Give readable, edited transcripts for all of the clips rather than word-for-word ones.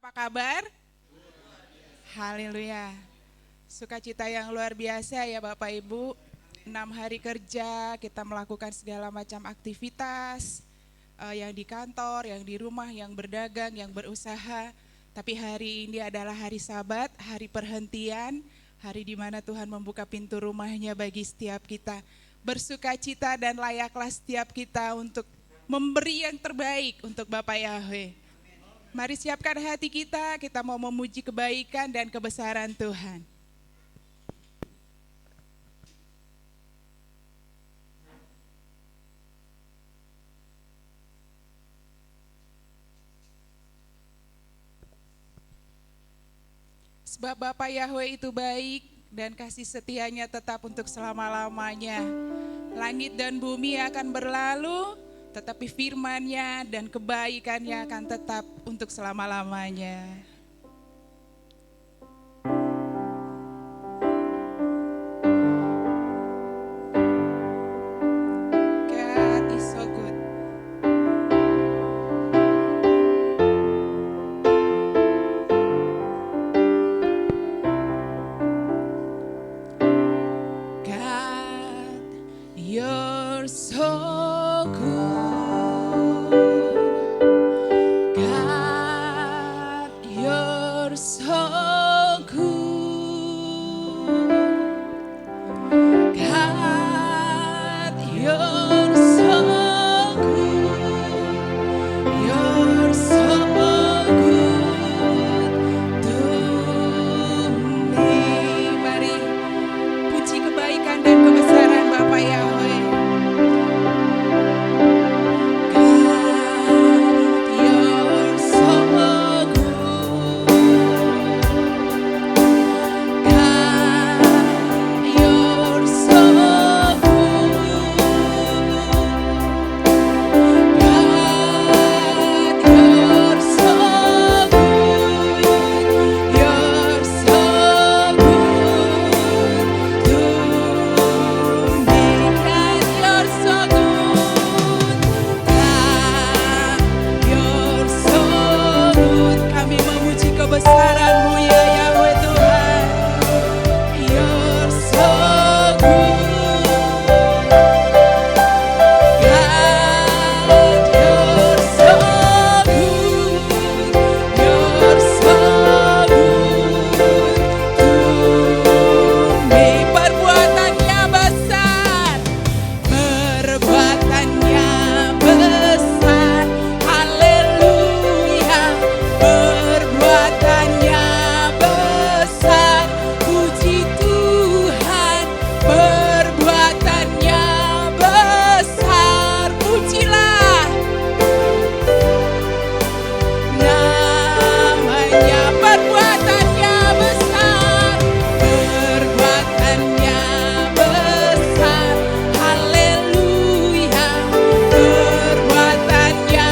Apa kabar? Haleluya. Sukacita yang luar biasa ya Bapak Ibu. 6 hari kerja kita melakukan segala macam aktivitas, yang di kantor, yang di rumah, yang berdagang, yang berusaha. Tapi hari ini adalah hari Sabat, hari perhentian, hari di mana Tuhan membuka pintu rumahnya bagi setiap kita. Bersukacita dan layaklah setiap kita untuk memberi yang terbaik untuk Bapak Yahweh. Mari siapkan hati kita mau memuji kebaikan dan kebesaran Tuhan. Sebab Bapa Yahweh itu baik dan kasih setianya tetap untuk selama-lamanya. Langit dan bumi akan berlalu, tetapi firman-Nya dan kebaikannya akan tetap untuk selama-lamanya. God is so good. God, you're so good. God, you're so good. God, you're so good. You're so good to me. Mari puji kebaikan dan kebesaran Bapa Yahweh. God, you're so good. God, you're so good. God, you're so good. You're so good to me. God, you're so good. God, you're so good. Kami memuji kebesaran-Mu ya Yahweh Tuhan. You're so good. God, you're so good. You're so good to me. Perbuatannya besar. Perbuatannya besar. Haleluya. Perbuatannya besar. Puji Tuhan. Perbuatannya besar. Pujilah namanya. Perbuatannya besar. Perbuatannya besar. Haleluya. Perbuatannya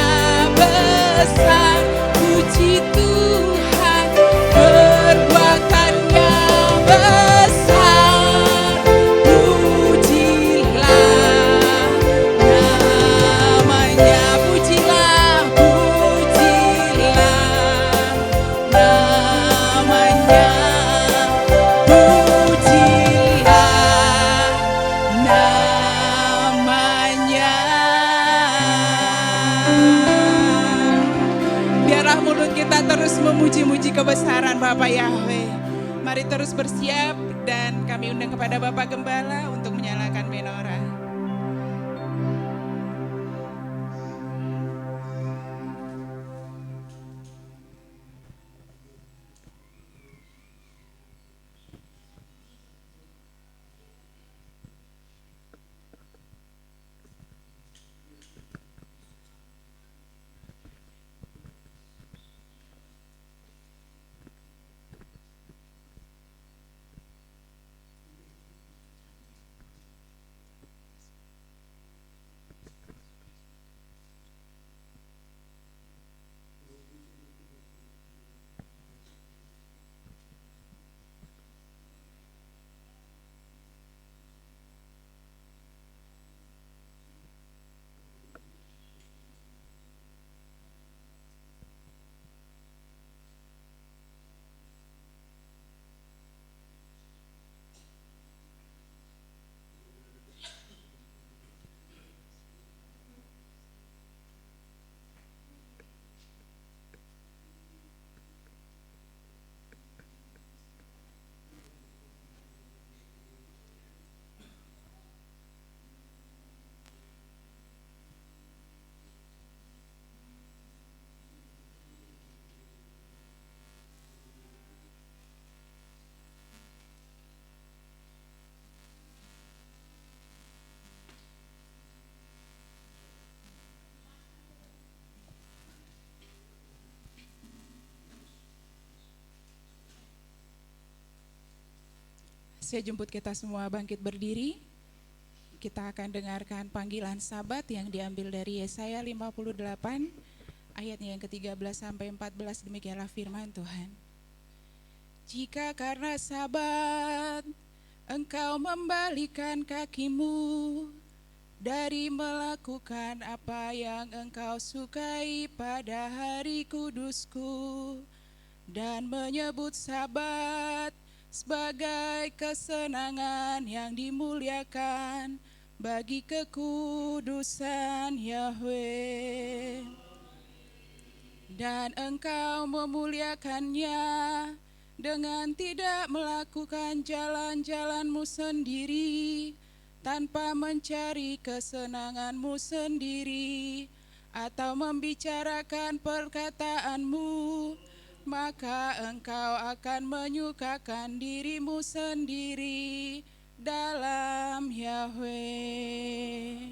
besar. Puji Tuhan. Perbuatannya besar. Pujilah namanya. Pujilah, pujilah namanya. Pujilah namanya. Biarlah mulut kita terus memuji-muji kebesaran Bapa Yahweh. Mari terus bersiap dan kami undang kepada Bapak Gembala untuk menyalakan menorah. Saya jemput kita semua bangkit berdiri. Kita akan dengarkan panggilan Sabat yang diambil dari Yesaya 58 ayatnya yang ke-13 sampai 14. Demikianlah firman Tuhan. Jika karena Sabat engkau membalikan kakimu dari melakukan apa yang engkau sukai pada hari kudusku dan menyebut Sabat sebagai kesenangan yang dimuliakan bagi kekudusan Yahweh, dan engkau memuliakannya dengan tidak melakukan jalan-jalanmu sendiri, tanpa mencari kesenanganmu sendiri atau membicarakan perkataanmu, maka engkau akan menyukakan dirimu sendiri dalam Yahweh.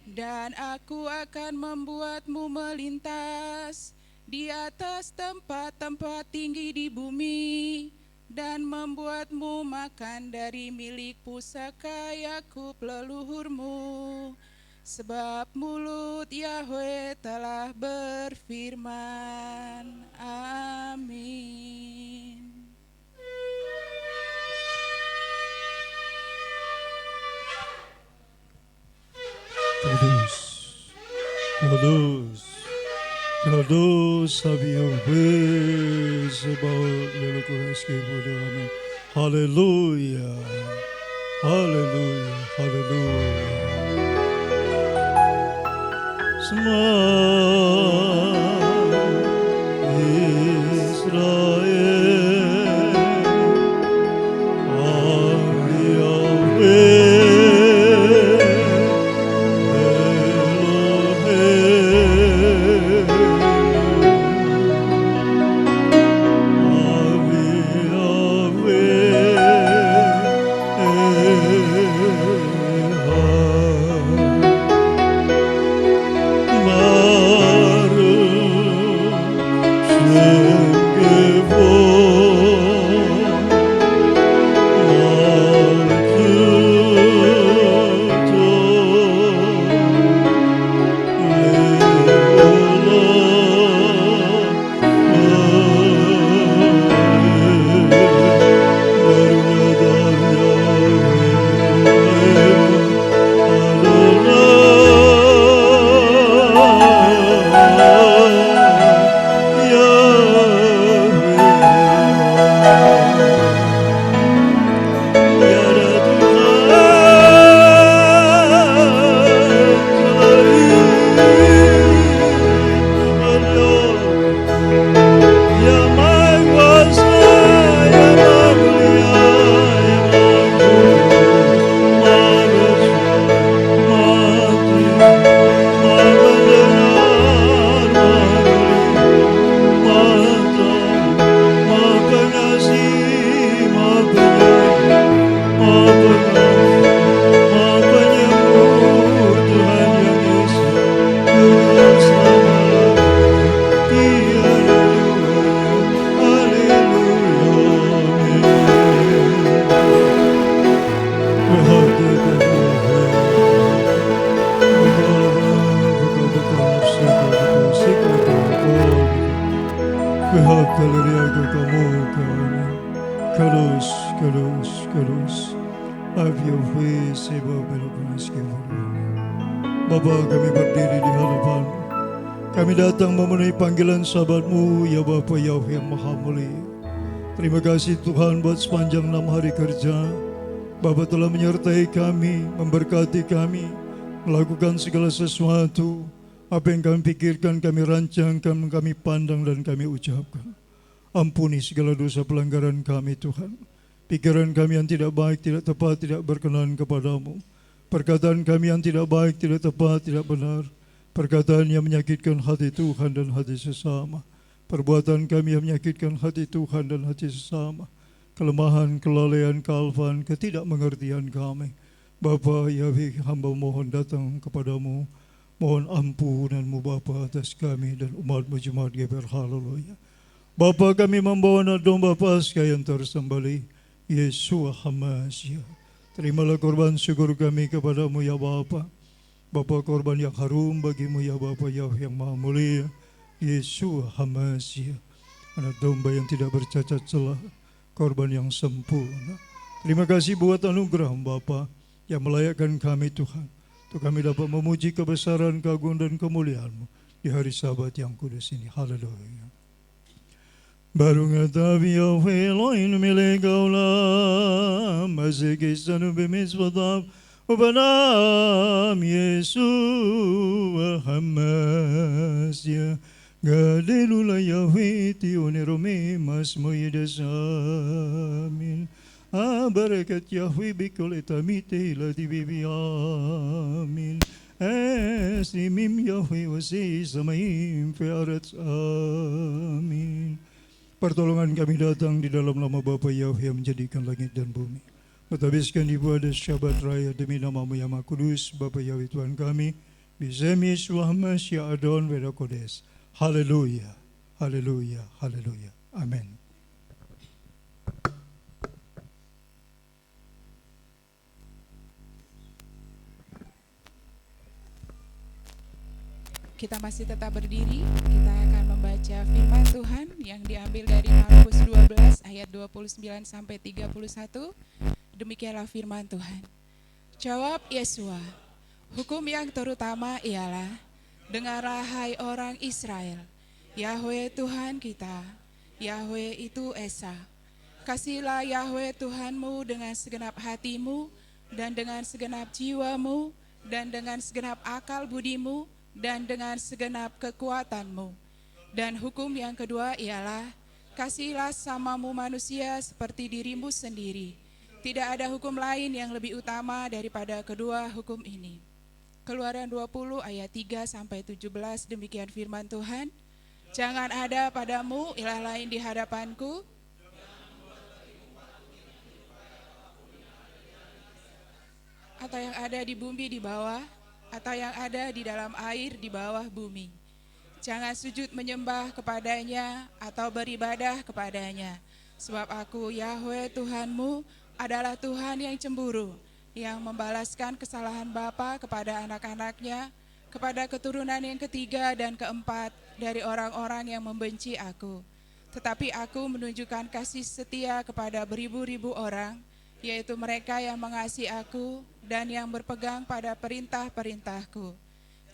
Dan aku akan membuatmu melintas di atas tempat-tempat tinggi di bumi, dan membuatmu makan dari milik pusaka Yakub leluhurmu. Sebab mulut Yahweh telah berfirman. Amin. Kudus, kudus, kudus Abi Yahweh Sebaot Lelukuras Kibudame. Haleluya, haleluya, haleluya. Semua Israel, Abi Yahweh Elohim, Abi Yahweh Bapa, kami berdiri di hadapan. Kami datang memenuhi panggilan Sabat-Mu, ya Bapa Yahweh yang Maha Mulia. Terima kasih Tuhan buat sepanjang 6 hari kerja. Bapa telah menyertai kami, memberkati kami, melakukan segala sesuatu. Apa yang kami pikirkan, kami rancangkan, kami pandang dan kami ucapkan. Ampuni segala dosa pelanggaran kami Tuhan. Pikiran kami yang tidak baik, tidak tepat, tidak berkenan kepadamu. Perkataan kami yang tidak baik, tidak tepat, tidak benar. Perkataan yang menyakitkan hati Tuhan dan hati sesama. Perbuatan kami yang menyakitkan hati Tuhan dan hati sesama. Kelemahan, kelalaian, kealfaan, ketidakmengertian kami. Bapa Yahweh, hamba mohon datang kepadamu. Mohon ampunan-Mu Bapa atas kami dan umat-Mu jemaat GBR. Haleluya. Bapa, kami membawa anak domba Paskah yang tersembelih. Yesua Hamasya. Terimalah korban syukur kami kepadamu ya Bapa. Bapa, korban yang harum bagimu ya Bapa Yahweh yang Maha Mulia. Yesua Hamasya. Anak domba yang tidak bercacat celah, korban yang sempurna. Terima kasih buat anugerah Bapa yang melayakkan kami Tuhan, untuk kami dapat memuji kebesaran, keagungan dan kemuliaan-Mu di hari Sabat yang kudus ini. Haleluya. Baru ngatavi Yahweh Elohim milik olam, mazekisanu b'mitzvotav ubanam Yeshua Hamasya. Galilula Yahweh tioneromi masmo yedesamin. Barakat Yahweh bikol etamite ilati bibi amin. Esimim Yahweh wasi samaim fe'arat amin. Pertolongan kami datang di dalam nama Bapa Yahweh yang menjadikan langit dan bumi. Mentabiskan ibadah Syabat Raya demi nama-Mu yang Maha Kudus, Bapa Yahweh Tuhan kami, Bisem Yeshua Hamasya Adon Veda Kodes. Haleluya, haleluya, haleluya. Amin. Kita masih tetap berdiri, kita akan membaca firman Tuhan yang diambil dari Markus 12 ayat 29 sampai 31. Demikianlah firman Tuhan. Jawab Yesua, hukum yang terutama ialah, dengarlah hai orang Israel, Yahweh Tuhan kita, Yahweh itu Esa. Kasihlah Yahweh Tuhanmu dengan segenap hatimu, dan dengan segenap jiwamu, dan dengan segenap akal budimu, dan dengan segenap kekuatanmu. Dan hukum yang kedua ialah, kasihilah samamu manusia seperti dirimu sendiri. Tidak ada hukum lain yang lebih utama daripada kedua hukum ini. Keluaran 20 ayat 3 sampai 17, demikian firman Tuhan. Jangan ada padamu ilah lain di hadapanku. Atau yang ada di bumi di bawah, atau yang ada di dalam air di bawah bumi. Jangan sujud menyembah kepadanya atau beribadah kepadanya. Sebab aku Yahweh Tuhanmu adalah Tuhan yang cemburu, yang membalaskan kesalahan bapa kepada anak-anaknya, kepada keturunan yang ketiga dan keempat dari orang-orang yang membenci aku. Tetapi aku menunjukkan kasih setia kepada beribu-ribu orang, yaitu mereka yang mengasihi aku dan yang berpegang pada perintah-perintahku.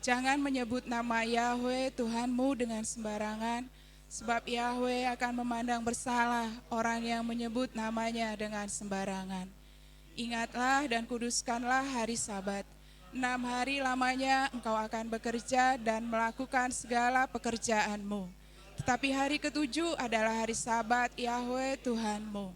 Jangan menyebut nama Yahweh Tuhanmu dengan sembarangan, sebab Yahweh akan memandang bersalah orang yang menyebut namanya dengan sembarangan. Ingatlah dan kuduskanlah hari Sabat. 6 hari lamanya engkau akan bekerja dan melakukan segala pekerjaanmu. Tetapi hari ketujuh adalah hari Sabat Yahweh Tuhanmu.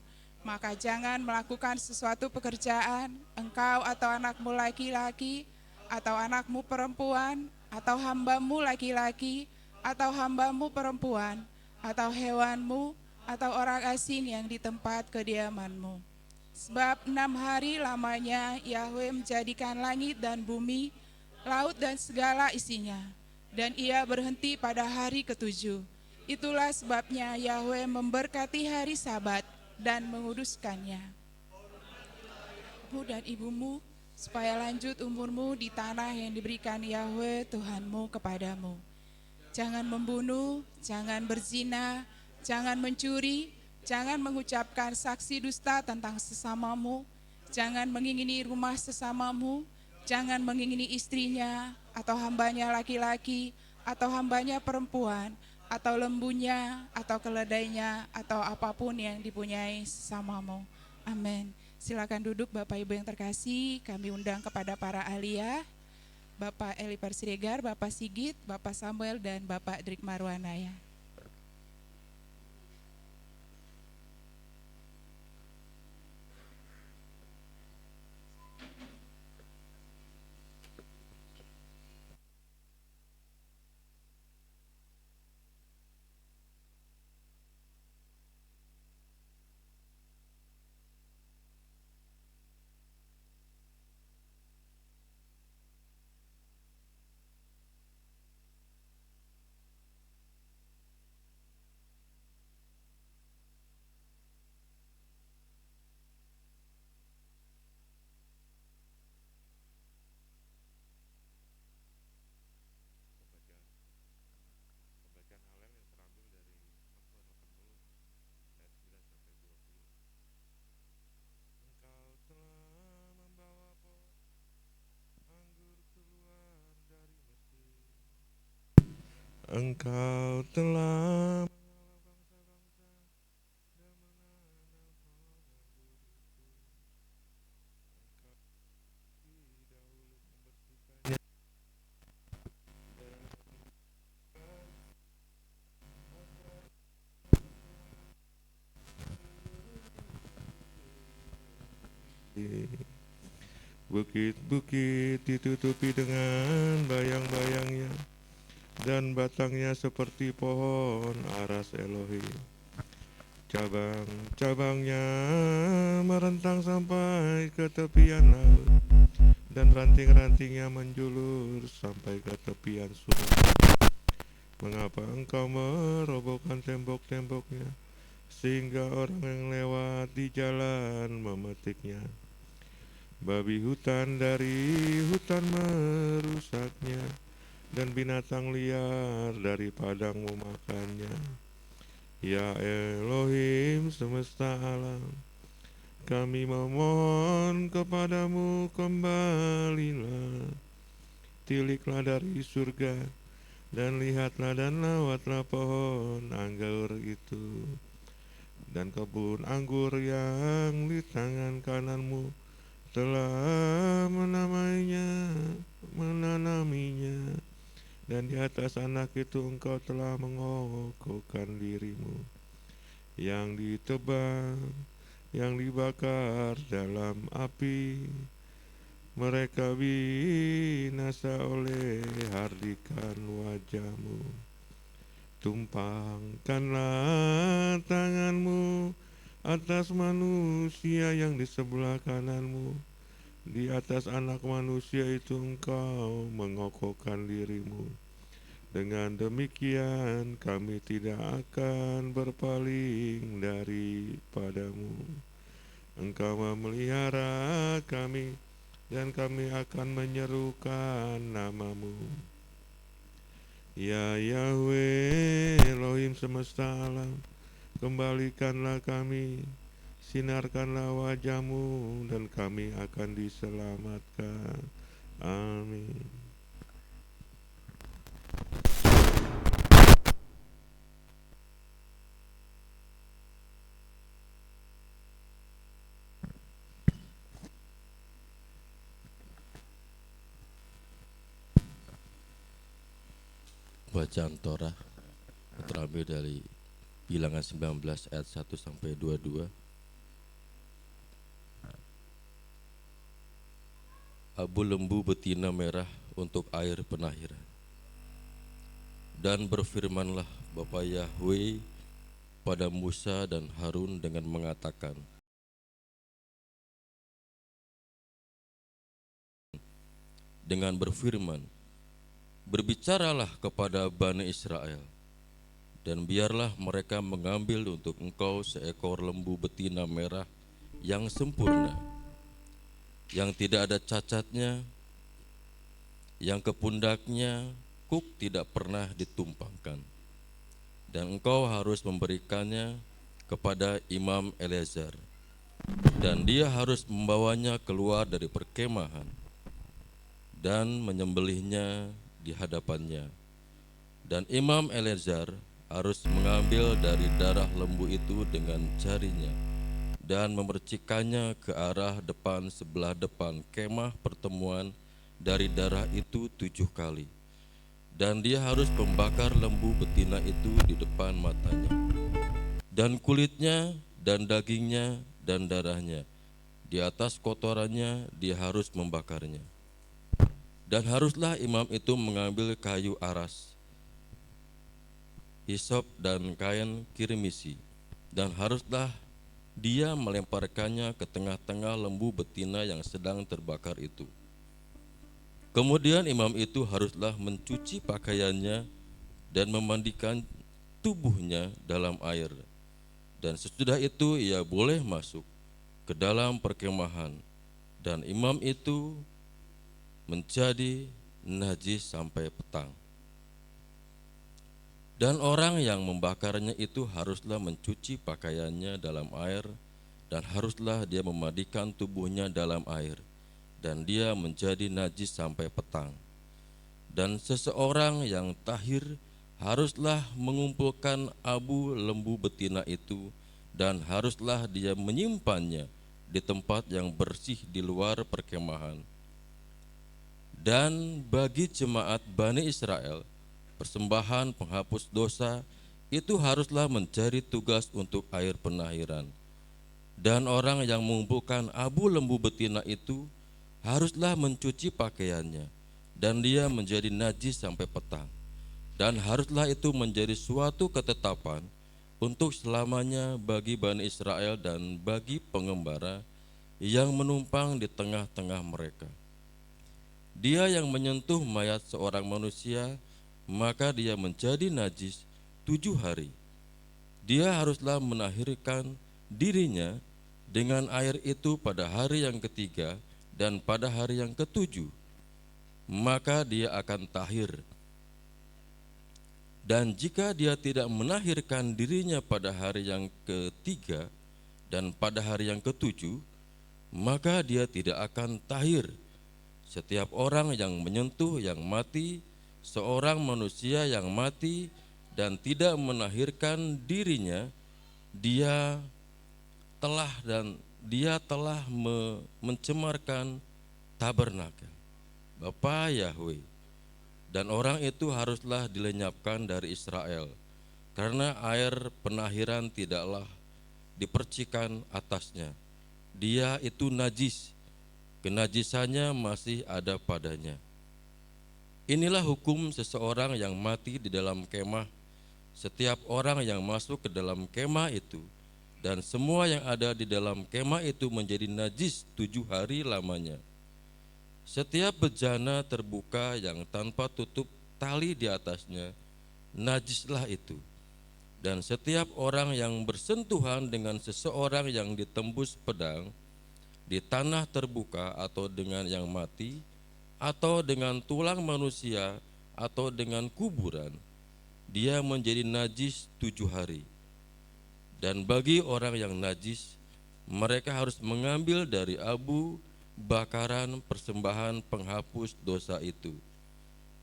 Maka jangan melakukan sesuatu pekerjaan, engkau atau anakmu laki-laki, atau anakmu perempuan, atau hambamu laki-laki, atau hambamu perempuan, atau hewanmu, atau orang asing yang di tempat kediamanmu. Sebab 6 hari lamanya Yahweh menjadikan langit dan bumi, laut dan segala isinya, dan ia berhenti pada hari ketujuh. Itulah sebabnya Yahweh memberkati hari Sabat dan menguduskannya. Ibu dan ibumu, supaya lanjut umurmu di tanah yang diberikan Yahweh Tuhanmu kepadamu. Jangan membunuh, jangan berzina, jangan mencuri, jangan mengucapkan saksi dusta tentang sesamamu, jangan mengingini rumah sesamamu, jangan mengingini istrinya, atau hambanya laki-laki, atau hambanya perempuan, atau lembunya, atau keledainya, atau apapun yang dipunyai sesamamu. Amin. Silakan duduk Bapak Ibu yang terkasih. Kami undang kepada para ahli ya, Bapak Elipar Siregar, Bapak Sigit, Bapak Samuel, dan Bapak Drik Marwanaya. Engkau telah bukit-bukit ditutupi dengan bayang-bayangnya, dan batangnya seperti pohon aras Elohim. Cabang-cabangnya merentang sampai ke tepian laut, dan ranting-rantingnya menjulur sampai ke tepian sungai. Mengapa engkau merobohkan tembok-temboknya, sehingga orang yang lewat di jalan memetiknya? Babi hutan dari hutan merusaknya, dan binatang liar dari padang memakannya. Ya Elohim semesta alam, kami memohon kepadamu, kembalilah. Tiliklah dari surga, dan lihatlah dan lawatlah pohon anggur itu, dan kebun anggur yang di tangan kananmu telah menanaminya, dan di atas anak itu engkau telah mengokohkan dirimu, yang ditebang, yang dibakar dalam api. Mereka binasa oleh hardikan wajahmu. Tumpangkanlah tanganmu atas manusia yang di sebelah kananmu. Di atas anak manusia itu engkau mengokohkan dirimu. Dengan demikian kami tidak akan berpaling daripadamu. Engkau memelihara kami, dan kami akan menyerukan namamu. Ya Yahweh Elohim semesta alam, kembalikanlah kami, sinarkanlah wajahmu, dan kami akan diselamatkan. Amin. Bacaan Torah terambil dari Bilangan 19 ayat 1 sampai 22. Abu lembu betina merah untuk air penahiran. Dan berfirmanlah Bapa Yahweh pada Musa dan Harun dengan mengatakan, dengan berfirman, berbicaralah kepada Bani Israel, dan biarlah mereka mengambil untuk engkau seekor lembu betina merah yang sempurna, yang tidak ada cacatnya, yang ke pundaknya kuk tidak pernah ditumpangkan. Dan engkau harus memberikannya kepada Imam Eleazar, dan dia harus membawanya keluar dari perkemahan dan menyembelihnya di hadapannya. Dan Imam Eleazar harus mengambil dari darah lembu itu dengan jarinya dan memercikannya ke arah depan sebelah depan kemah pertemuan dari darah itu 7 kali. Dan dia harus membakar lembu betina itu di depan matanya. Dan kulitnya dan dagingnya dan darahnya, di atas kotorannya dia harus membakarnya. Dan haruslah imam itu mengambil kayu aras, hisop dan kain kirmisi, dan haruslah dia melemparkannya ke tengah-tengah lembu betina yang sedang terbakar itu. Kemudian imam itu haruslah mencuci pakaiannya dan memandikan tubuhnya dalam air. Dan sesudah itu ia boleh masuk ke dalam perkemahan, dan imam itu menjadi najis sampai petang. Dan orang yang membakarnya itu haruslah mencuci pakaiannya dalam air, dan haruslah dia memandikan tubuhnya dalam air, dan dia menjadi najis sampai petang. Dan seseorang yang tahir haruslah mengumpulkan abu lembu betina itu dan haruslah dia menyimpannya di tempat yang bersih di luar perkemahan. Dan bagi jemaat Bani Israel, persembahan penghapus dosa itu haruslah menjadi tugas untuk air penahiran. Dan orang yang mengumpulkan abu lembu betina itu haruslah mencuci pakaiannya, dan dia menjadi najis sampai petang. Dan haruslah itu menjadi suatu ketetapan untuk selamanya bagi Bani Israel dan bagi pengembara yang menumpang di tengah-tengah mereka. Dia yang menyentuh mayat seorang manusia, maka dia menjadi najis 7 hari. Dia haruslah menahirkan dirinya dengan air itu pada hari yang ketiga dan pada hari yang ketujuh, maka dia akan tahir. Dan jika dia tidak menahirkan dirinya pada hari yang ketiga dan pada hari yang ketujuh, maka dia tidak akan tahir. Setiap orang yang menyentuh yang mati, seorang manusia yang mati dan tidak menahirkan dirinya, dia telah mencemarkan tabernakel Bapa Yahweh. Dan orang itu haruslah dilenyapkan dari Israel, karena air penahiran tidaklah dipercikan atasnya. Dia itu najis, kenajisannya masih ada padanya. Inilah hukum seseorang yang mati di dalam kemah. Setiap orang yang masuk ke dalam kemah itu dan semua yang ada di dalam kemah itu menjadi najis 7 hari lamanya. Setiap bejana terbuka yang tanpa tutup tali di atasnya, najislah itu. Dan setiap orang yang bersentuhan dengan seseorang yang ditembus pedang di tanah terbuka atau dengan yang mati, atau dengan tulang manusia, atau dengan kuburan, dia menjadi najis 7 hari. Dan bagi orang yang najis, mereka harus mengambil dari abu bakaran persembahan penghapus dosa itu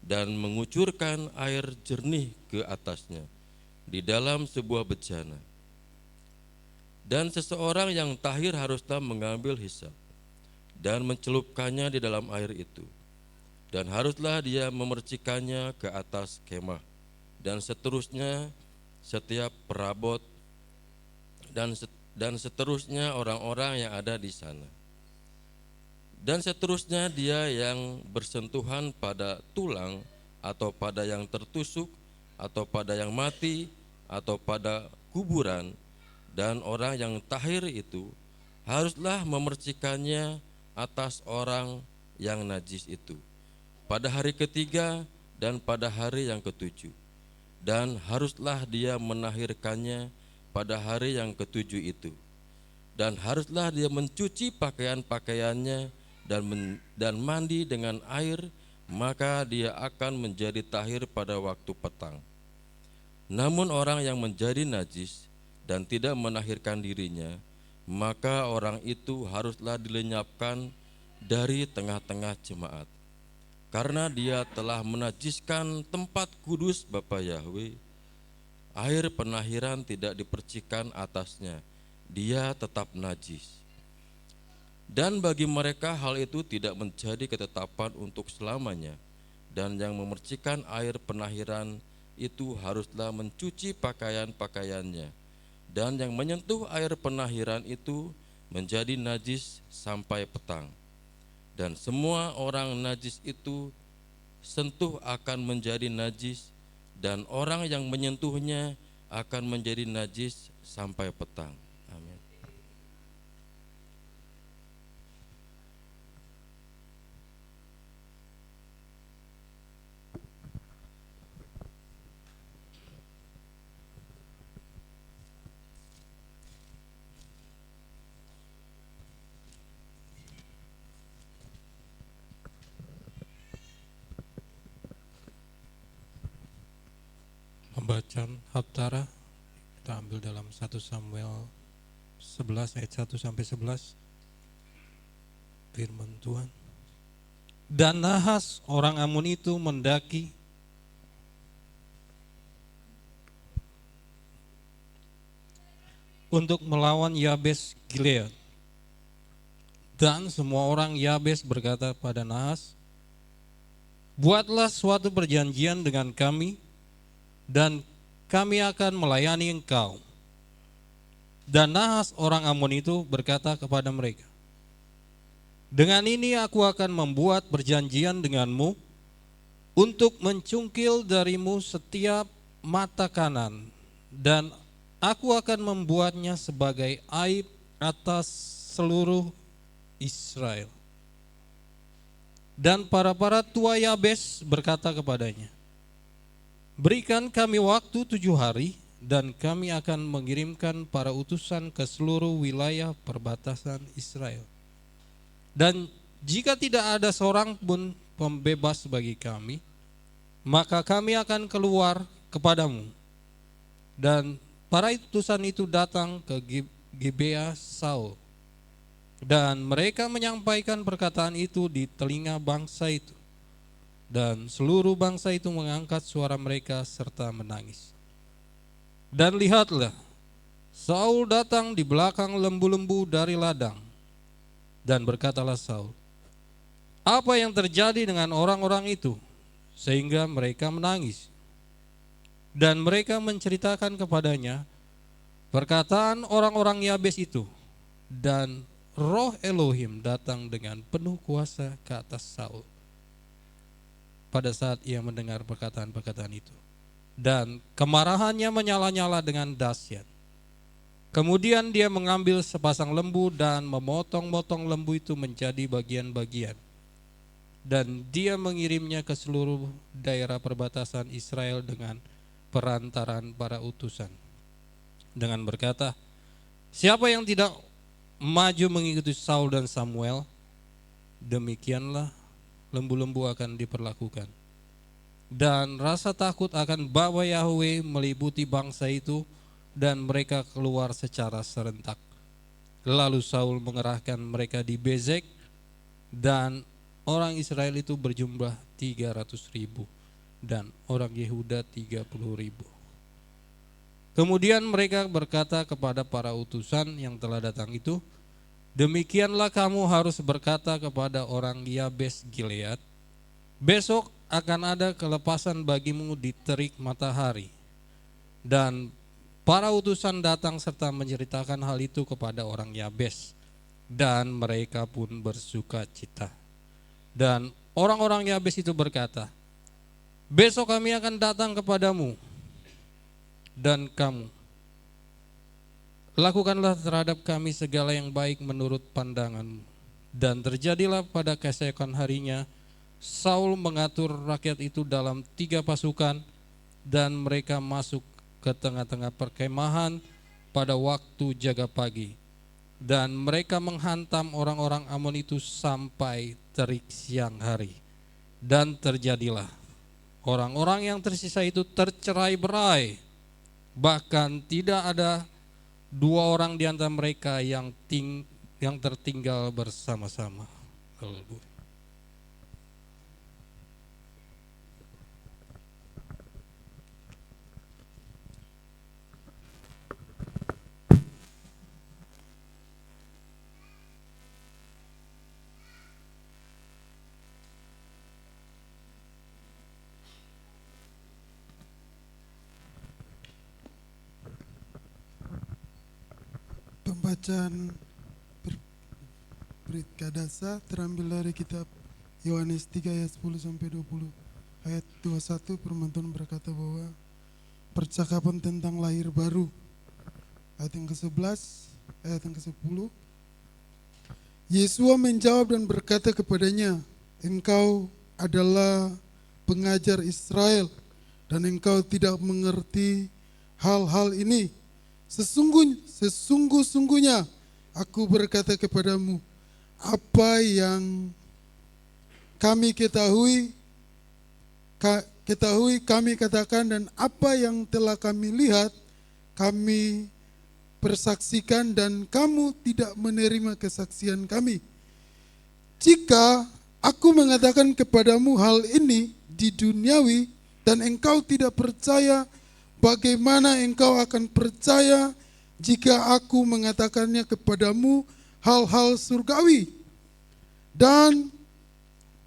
dan mengucurkan air jernih ke atasnya di dalam sebuah bejana. Dan seseorang yang tahir haruslah mengambil hisap dan mencelupkannya di dalam air itu, dan haruslah dia memercikannya ke atas kemah, dan seterusnya setiap perabot, dan seterusnya orang-orang yang ada di sana. Dan seterusnya dia yang bersentuhan pada tulang atau pada yang tertusuk atau pada yang mati atau pada kuburan, dan orang yang tahir itu haruslah memercikannya atas orang yang najis itu pada hari ketiga dan pada hari yang ketujuh, dan haruslah dia menahirkannya pada hari yang ketujuh itu, dan haruslah dia mencuci pakaian-pakaiannya dan mandi dengan air, maka dia akan menjadi tahir pada waktu petang. Namun orang yang menjadi najis dan tidak menahirkan dirinya, maka orang itu haruslah dilenyapkan dari tengah-tengah jemaat, karena dia telah menajiskan tempat kudus Bapa Yahweh. Air penahiran tidak dipercikan atasnya, dia tetap najis. Dan bagi mereka hal itu tidak menjadi ketetapan untuk selamanya, dan yang memercikan air penahiran itu haruslah mencuci pakaian-pakaiannya, dan yang menyentuh air penahiran itu menjadi najis sampai petang. Dan semua orang najis itu sentuh akan menjadi najis, dan orang yang menyentuhnya akan menjadi najis sampai petang. Amin. Pembacaan Haftarah kita ambil dalam 1 Samuel 11 ayat 1 sampai 11. Firman Tuhan. Dan Nahas orang Amun itu mendaki untuk melawan Yabes Gilead. Dan semua orang Yabes berkata pada Nahas, buatlah suatu perjanjian dengan kami, dan kami akan melayani engkau. Dan Nahas orang Amon itu berkata kepada mereka, dengan ini aku akan membuat perjanjian denganmu untuk mencungkil darimu setiap mata kanan, dan aku akan membuatnya sebagai aib atas seluruh Israel. Dan para tua Yabes berkata kepadanya, berikan kami waktu 7 hari, dan kami akan mengirimkan para utusan ke seluruh wilayah perbatasan Israel. Dan jika tidak ada seorang pun pembebas bagi kami, maka kami akan keluar kepadamu. Dan para utusan itu datang ke Gibea Saul, dan mereka menyampaikan perkataan itu di telinga bangsa itu. Dan seluruh bangsa itu mengangkat suara mereka serta menangis. Dan lihatlah, Saul datang di belakang lembu-lembu dari ladang. Dan berkatalah Saul, apa yang terjadi dengan orang-orang itu sehingga mereka menangis? Dan mereka menceritakan kepadanya perkataan orang-orang Yabes itu. Dan Roh Elohim datang dengan penuh kuasa ke atas Saul pada saat ia mendengar perkataan-perkataan itu. Dan kemarahannya menyala-nyala dengan dahsyat. Kemudian dia mengambil sepasang lembu dan memotong-motong lembu itu menjadi bagian-bagian. Dan dia mengirimnya ke seluruh daerah perbatasan Israel dengan perantaran para utusan. Dengan berkata, siapa yang tidak maju mengikuti Saul dan Samuel, demikianlah lembu-lembu akan diperlakukan. Dan rasa takut akan bapa Yahweh meliputi bangsa itu, dan mereka keluar secara serentak. Lalu Saul mengerahkan mereka di Bezek, dan orang Israel itu berjumlah 300.000, dan orang Yehuda 30.000. Kemudian mereka berkata kepada para utusan yang telah datang itu, demikianlah kamu harus berkata kepada orang Yabes Gilead, besok akan ada kelepasan bagimu di terik matahari. Dan para utusan datang serta menceritakan hal itu kepada orang Yabes, dan mereka pun bersuka cita. Dan orang-orang Yabes itu berkata, besok kami akan datang kepadamu, dan kamu lakukanlah terhadap kami segala yang baik menurut pandanganmu. Dan terjadilah pada keesokan harinya, Saul mengatur rakyat itu dalam 3 pasukan, dan mereka masuk ke tengah-tengah perkemahan pada waktu jaga pagi. Dan mereka menghantam orang-orang Amon itu sampai terik siang hari. Dan terjadilah, orang-orang yang tersisa itu tercerai-berai. Bahkan tidak ada 2 orang di antara mereka yang tertinggal bersama-sama. Haleluya. Pembacaan Brit Kadasa terambil dari kitab Yohanes 3 ayat 10 sampai 20. Ayat 21 Permantuan berkata bahwa percakapan tentang lahir baru. Ayat yang ke-11, ayat yang ke-10. Yesua menjawab dan berkata kepadanya, engkau adalah pengajar Israel dan engkau tidak mengerti hal-hal ini. Sesungguhnya aku berkata kepadamu, apa yang kami ketahui kami katakan, dan apa yang telah kami lihat kami persaksikan, dan kamu tidak menerima kesaksian kami. Jika aku mengatakan kepadamu hal ini di duniawi dan engkau tidak percaya, bagaimana engkau akan percaya jika aku mengatakannya kepadamu hal-hal surgawi. Dan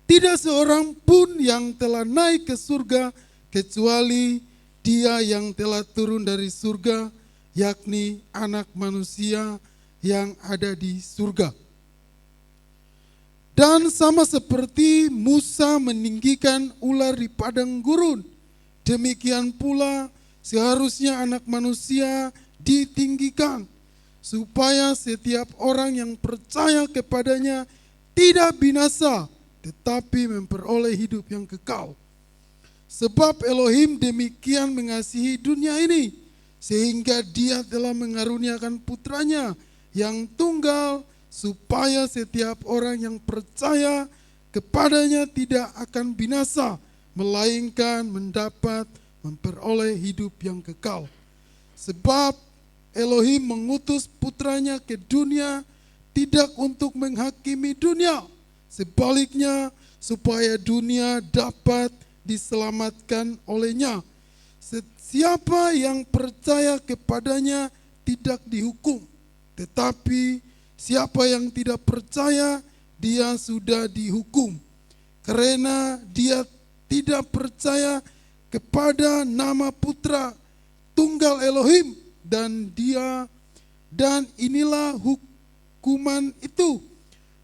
tidak seorang pun yang telah naik ke surga kecuali Dia yang telah turun dari surga, yakni Anak Manusia yang ada di surga. Dan sama seperti Musa meninggikan ular di padang gurun, demikian pula seharusnya Anak Manusia ditinggikan, supaya setiap orang yang percaya kepadanya tidak binasa, tetapi memperoleh hidup yang kekal. Sebab Elohim demikian mengasihi dunia ini, sehingga Dia telah mengaruniakan putranya yang tunggal, supaya setiap orang yang percaya kepadanya tidak akan binasa, melainkan mendapat memperoleh hidup yang kekal. Sebab Elohim mengutus putranya ke dunia tidak untuk menghakimi dunia, sebaliknya supaya dunia dapat diselamatkan olehnya. Siapa yang percaya kepadanya tidak dihukum, tetapi siapa yang tidak percaya, dia sudah dihukum, karena dia tidak percaya kepada nama Putra Tunggal Elohim, dan inilah hukuman itu,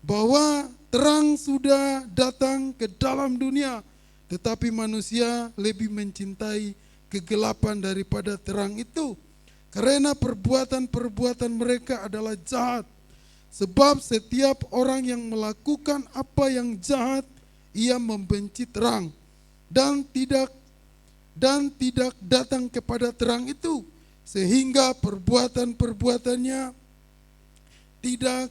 bahwa terang sudah datang ke dalam dunia, tetapi manusia lebih mencintai kegelapan daripada terang itu, karena perbuatan-perbuatan mereka adalah jahat. Sebab setiap orang yang melakukan apa yang jahat, ia membenci terang dan tidak datang kepada terang itu, sehingga perbuatan-perbuatannya tidak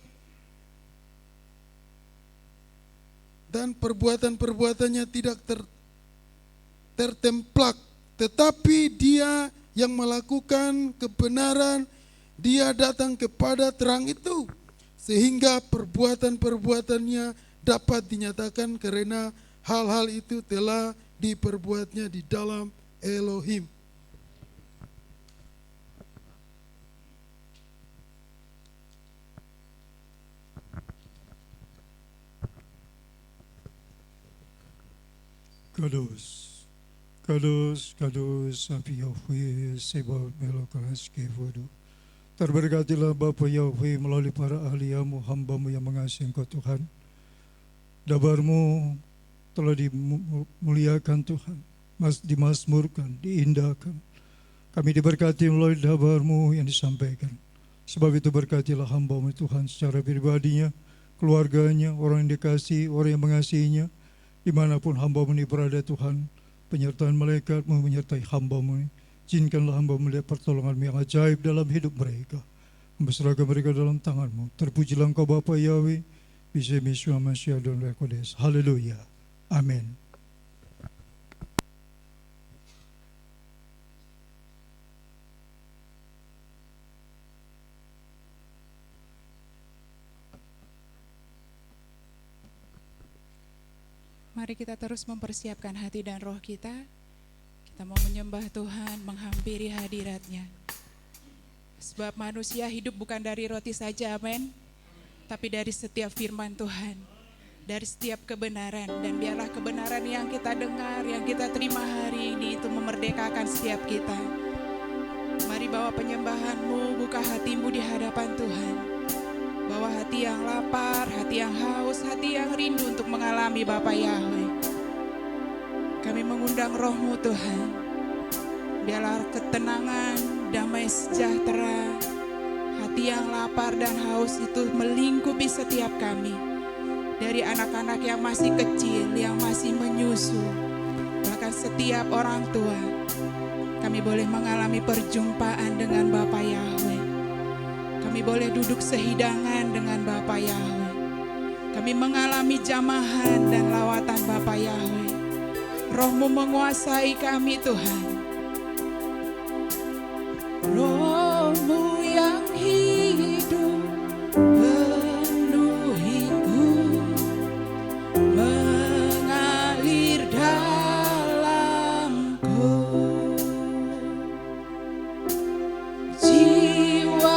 tertemplak. Tetapi dia yang melakukan kebenaran, dia datang kepada terang itu, sehingga perbuatan-perbuatannya dapat dinyatakan, karena hal-hal itu telah diperbuatnya di dalam Elohim. Kados, kados, kados, api Yahweh, sebab melokas kevodo. Terberkatilah Bapa Yahweh melalui para ahli-Mu, hamba-Mu yang mengasihi Engkau Tuhan. Dabar-Mu telah dimuliakan Tuhan, dimasmurkan, diindahkan. Kami diberkati melalui dabar-Mu yang disampaikan. Sebab itu berkatilah hamba-Mu Tuhan secara pribadinya, keluarganya, orang yang dikasihi, orang yang mengasihinya, dimanapun hamba-Mu ini berada Tuhan. Penyertaan malaikat-Mu menyertai hamba-Mu ini. Izinkanlah hamba melihat pertolongan-Mu yang ajaib dalam hidup mereka. Memberserahkan mereka dalam tangan-Mu. Terpujilah Engkau Bapa Yahweh, Bishem Yeshua Mashiach dan Roh Kudus. Haleluya. Amin. Mari kita terus mempersiapkan hati dan roh kita. Kita mau menyembah Tuhan, menghampiri hadirat-Nya. Sebab manusia hidup bukan dari roti saja, amin. Tapi dari setiap firman Tuhan, dari setiap kebenaran. Dan biarlah kebenaran yang kita dengar, yang kita terima hari ini itu memerdekakan setiap kita. Mari bawa penyembahan-Mu, buka hatimu di hadapan Tuhan. Bawa hati yang lapar, hati yang haus, hati yang rindu untuk mengalami Bapa Yahweh. Kami mengundang Roh-Mu Tuhan. Biarlah ketenangan, damai sejahtera, hati yang lapar dan haus itu melingkupi setiap kami. Dari anak-anak yang masih kecil, yang masih menyusu, bahkan setiap orang tua. Kami boleh mengalami perjumpaan dengan Bapa Yahweh. Kami boleh duduk sehidangan dengan Bapa Yahweh. Kami mengalami jamahan dan lawatan Bapa Yahweh. Roh-Mu menguasai kami Tuhan. Roh-Mu yang hidup penuhiku, mengalir dalamku. Jiwa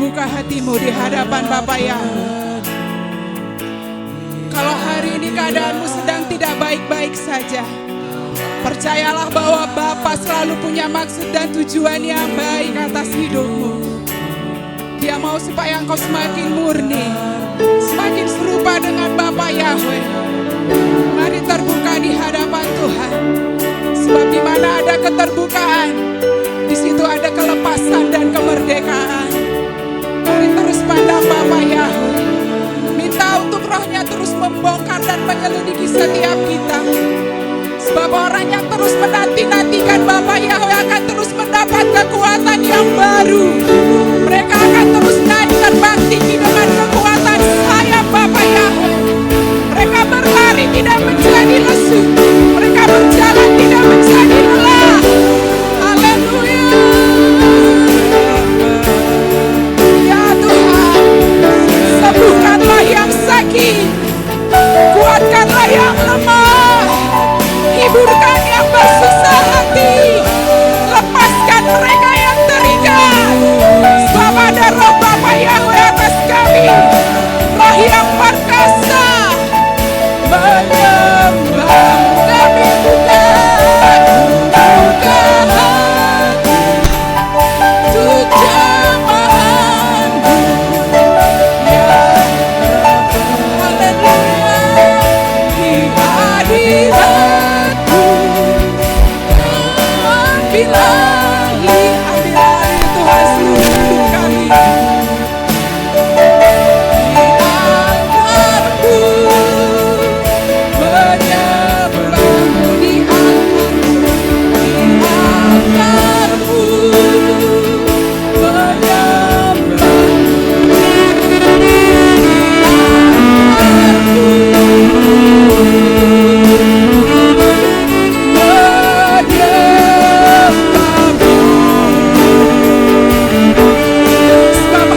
membuka hatimu di hadapan Bapa Yahweh. Kalau hari ini keadaanmu sedang tidak baik-baik saja, percayalah bahwa Bapa selalu punya maksud dan tujuan yang baik atas hidupmu. Dia mau supaya engkau semakin murni, semakin serupa dengan Bapa Yahweh. Mari terbuka di hadapan Tuhan. Sebab di mana ada keterbukaan, di situ ada kelepasan dan kemerdekaan. Mari terus pandang Bapa Yahweh. Minta untuk Roh-Nya terus membongkar dan menyelidiki setiap kita. Sebab orang yang terus menanti-nantikan Bapa Yahweh akan terus mendapat kekuatan yang baru. Mereka akan terus naik terbang tinggi dengan kekuatan sayap Bapa Yahweh. Mereka berlari tidak menjadi lesu. Mereka berjalan tidak menjadi lelah. Haleluya. Ya Tuhan, sembuhkanlah yang sakit, kuatkanlah yang lemah, hiburkan yang bersusah hati, lepaskan mereka yang terikat. Sebab ada Roh Bapa Yahweh atas kami, Roh yang perkasa, menyembah kami bukan hati untuk jemaat-Mu ya Haleluya. Di hadirat-Mu ambil alih Tuhan seluruh hidup kami. Sebab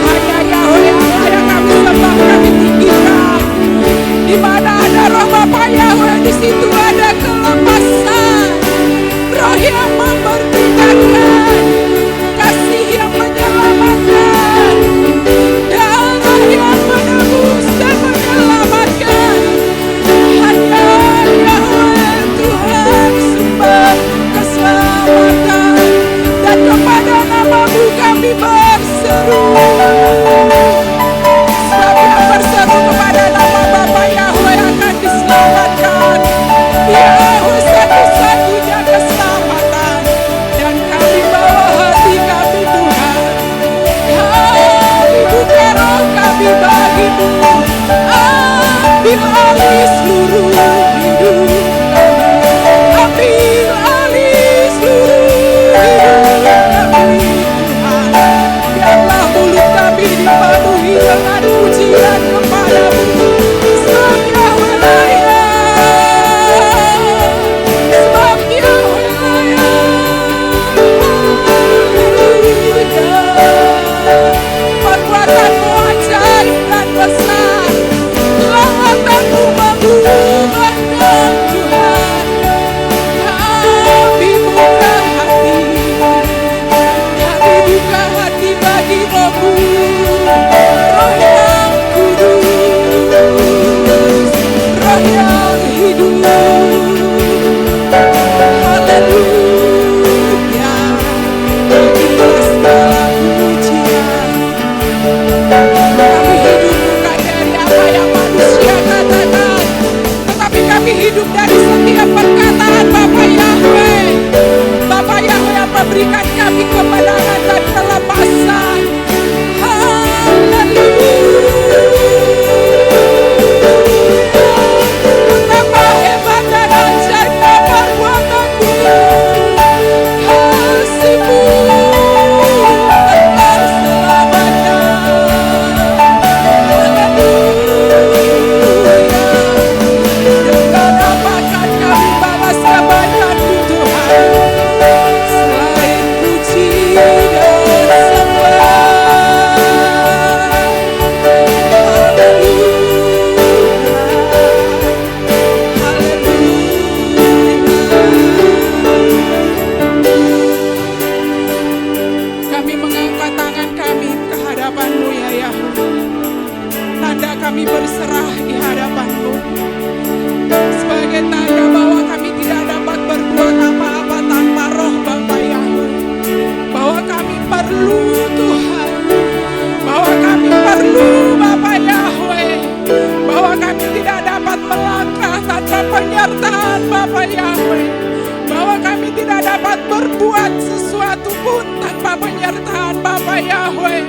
tidak dapat berbuat sesuatu pun tanpa penyertaan Bapa Yahweh.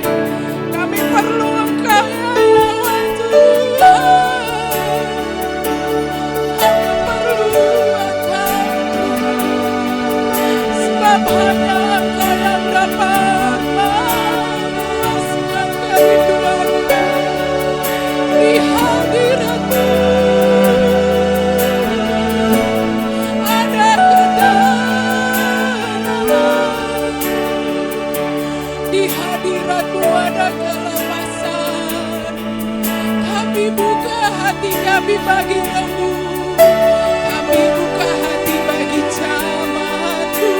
Kami perlu Engkau ya Yahweh Tuhan. Kami perlu Engkau, sebab hanya Engkau yang dapat memuaskan kerinduan di hadirat-Mu. Ada ketenangan, di hadirat-Mu ada kelepasan. Kami buka hati kami bagi Mu, kami buka hati bagi jamaat-Mu.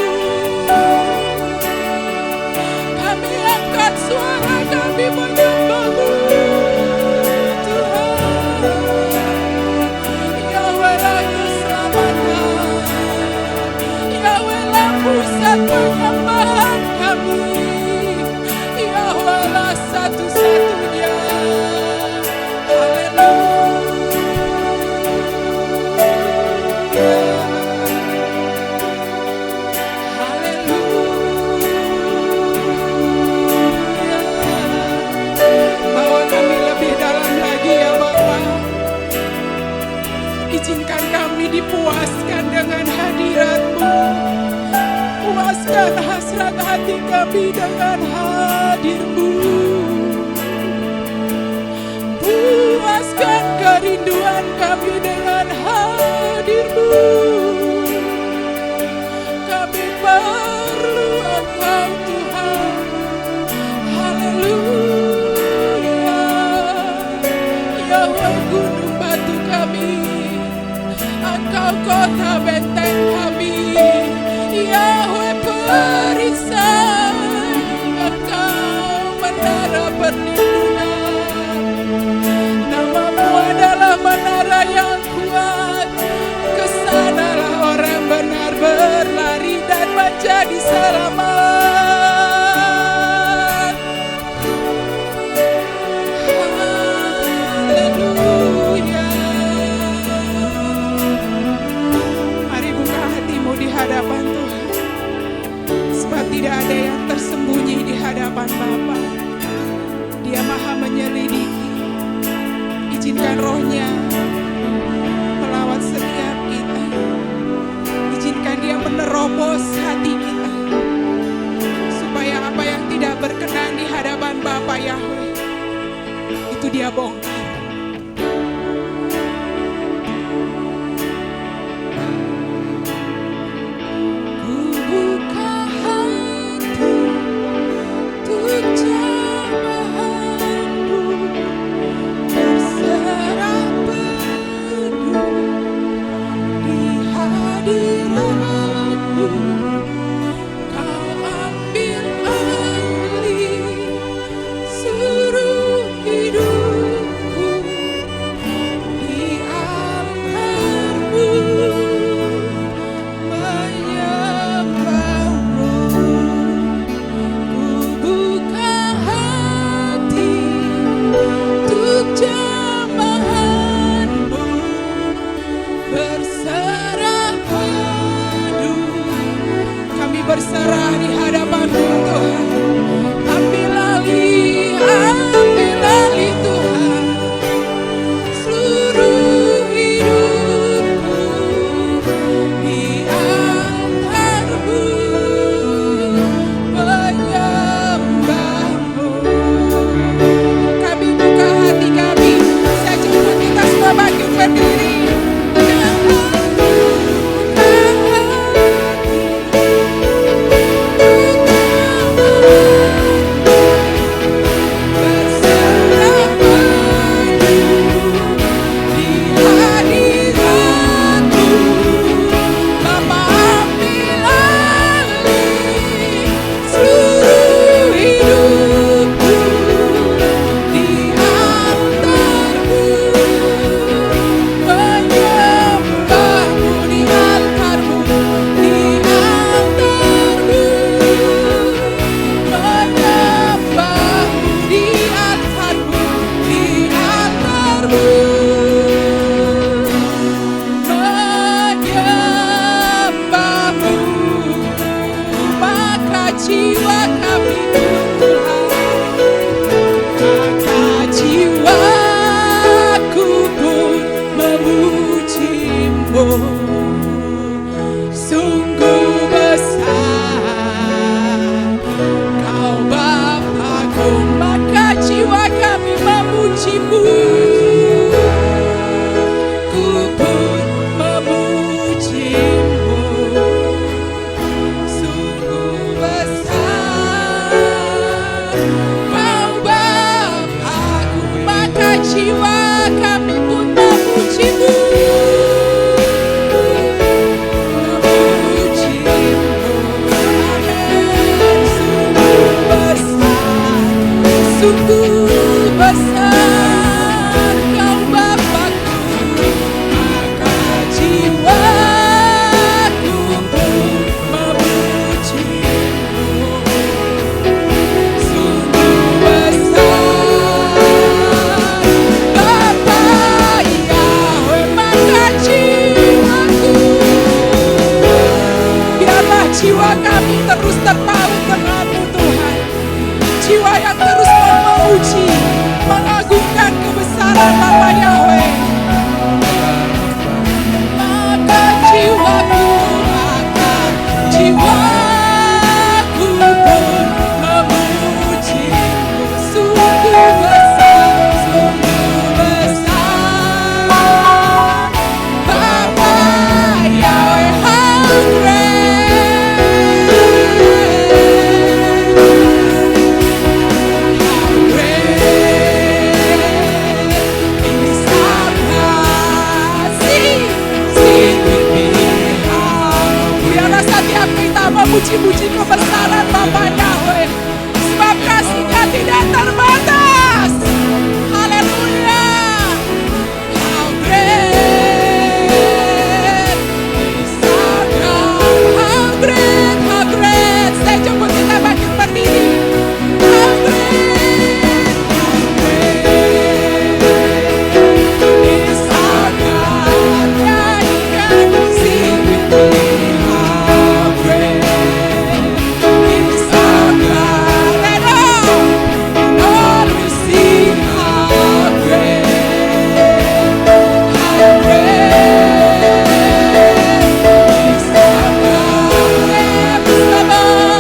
Kami angkat suara kami menyembah-Mu Tuhan. Yahweh lah keselamatan, Yahweh lah pusat penyembahan kami, Yahweh lah satu-satunya. Bawa kami lebih dalam lagi ya Bapa. Izinkan kami dipuaskan dengan hadirat-Mu. Puaskan hasrat hati kami dengan hadir-Mu. Puaskan kerinduan kami dengan hadir-Mu. Kami perlu Engkau Tuhan. Haleluya. Yahweh gunung batu kami, Engkau kota benteng kami. Yahweh perisai, Engkau menara perlindungan. Nama-Mu adalah menara yang kuat. Kesanalah orang benar berlari dan menjadi selamat. Haleluya. Mari buka hatimu di hadapan Tuhan, sebab tidak ada yang tersembunyi di hadapan Bapa. Dia maha menyelidiki. Izinkan rohnya melawat setiap kita. Izinkan dia menerobos hati kita, supaya apa yang tidak berkenan di hadapan Bapa Yahweh itu dia bongkar. Ku buka hati untuk jamahan-Mu, berserah penuh di hadirat-Mu. Kau ambil alih seluruh hidupku di altar-Mu, menyembah-Mu. Ku buka hati untuk jamahan-Mu, berserah penuh. Kami berserah di hadapan-Mu Tuhan. Ambil alih Tuhan seluruh hidupku di altar-Mu, menyembah-Mu. Kami buka hati kami. Saya coba kita semua bangkit berdiri. Kami buka hati jiwa kami Tuhan, maka jiwaku pun memuji-Mu. Sungguh besar Kau Bapa-Ku, maka jiwa kami memuji-Mu. Ku pun memuji-Mu. Sungguh besar Kau Bapa-Ku, maka jiwa kami pun memuji-Mu. Sungguh besar Kau Bapa-Ku, maka jiwaku pun memuji-Mu. Sungguh besar Bapa Yahweh, maka jiwaku. Biarlah jiwa kami terus terpaut dengan-Mu Tuhan, jiwa yang terus memuji, mengagungkan kebesaran Bapa Yahweh. Maka jiwaku pun memuji-Mu. Sungguh besar Bapa Yahweh, how memuji-muji kebesaran Bapa Yahweh, sebab kasih-Nya tidak terbatas. Haleluya. How great is our God. How great, how great. Saya coba kita bangkit berdiri. How great is our God. Nyanyikan, sing with me. How great is our God. And all we sing, how great, how great is our God. Heavens above all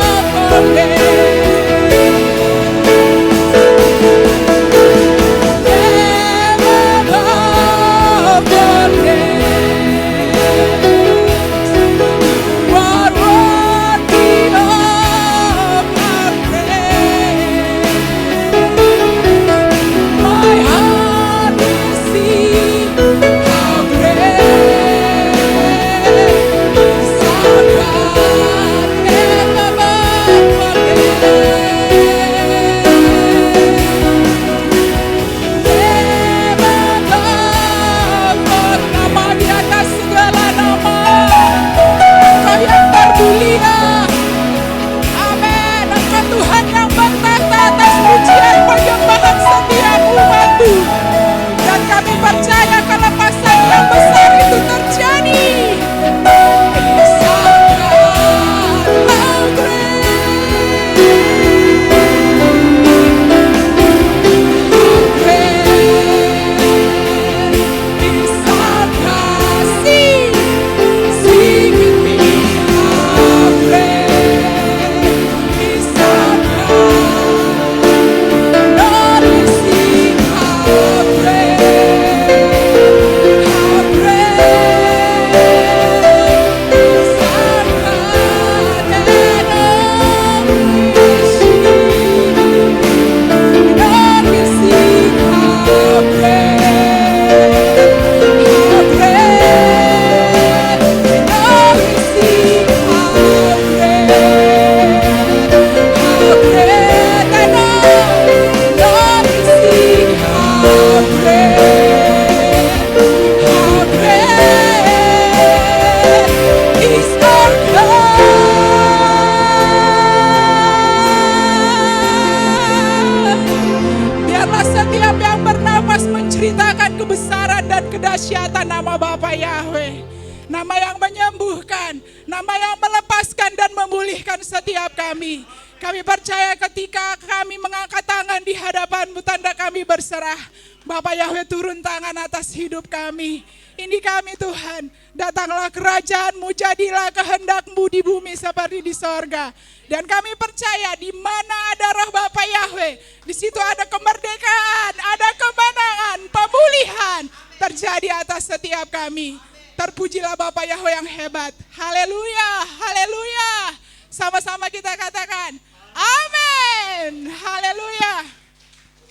kedahsyatan nama Bapa Yahweh. Nama yang menyembuhkan, nama yang melepaskan dan memulihkan. pulihkan setiap kami. Kami percaya ketika kami mengangkat tangan di hadapan-Mu, tanda kami berserah. Bapak Yahweh, turun tangan atas hidup kami. Ini kami Tuhan, datanglah kerajaan-Mu, jadilah kehendak-Mu di bumi seperti di sorga. Dan kami percaya di mana ada roh Bapak Yahweh, di situ ada kemerdekaan, ada kemenangan, pemulihan terjadi atas setiap kami. Terpujilah Bapak Yahweh yang hebat. Haleluya, haleluya. Sama-sama kita katakan, amin, haleluya.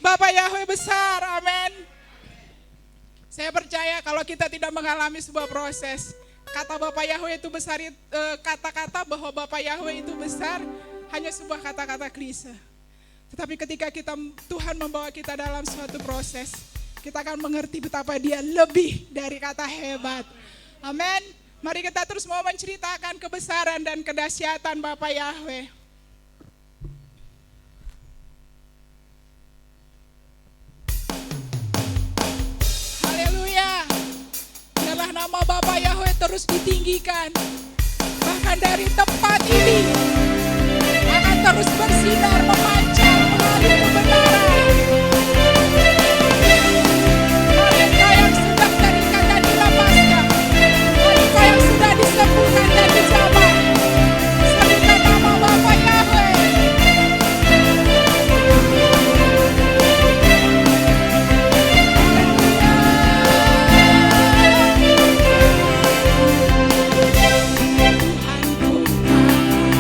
Bapak Yahweh besar, amin. Saya percaya kalau kita tidak mengalami sebuah proses, kata Bapak Yahweh itu besar, kata-kata bahwa Bapak Yahweh itu besar hanya sebuah kata-kata klise. Tetapi ketika Tuhan membawa kita dalam suatu proses, kita akan mengerti betapa Dia lebih dari kata hebat. Amin. Mari kita terus mau menceritakan kebesaran dan kedahsyatan Bapak Yahweh. Haleluya. Biarlah nama Bapak Yahweh terus ditinggikan. Bahkan dari tempat ini akan terus bersinar, memancar melalui kebenaran. Mereka yang sudah terikat dan dilepaskan, mereka yang sudah disembuhkan dan dijamah. Serukan nama Bapak Yahweh. Tuhan ku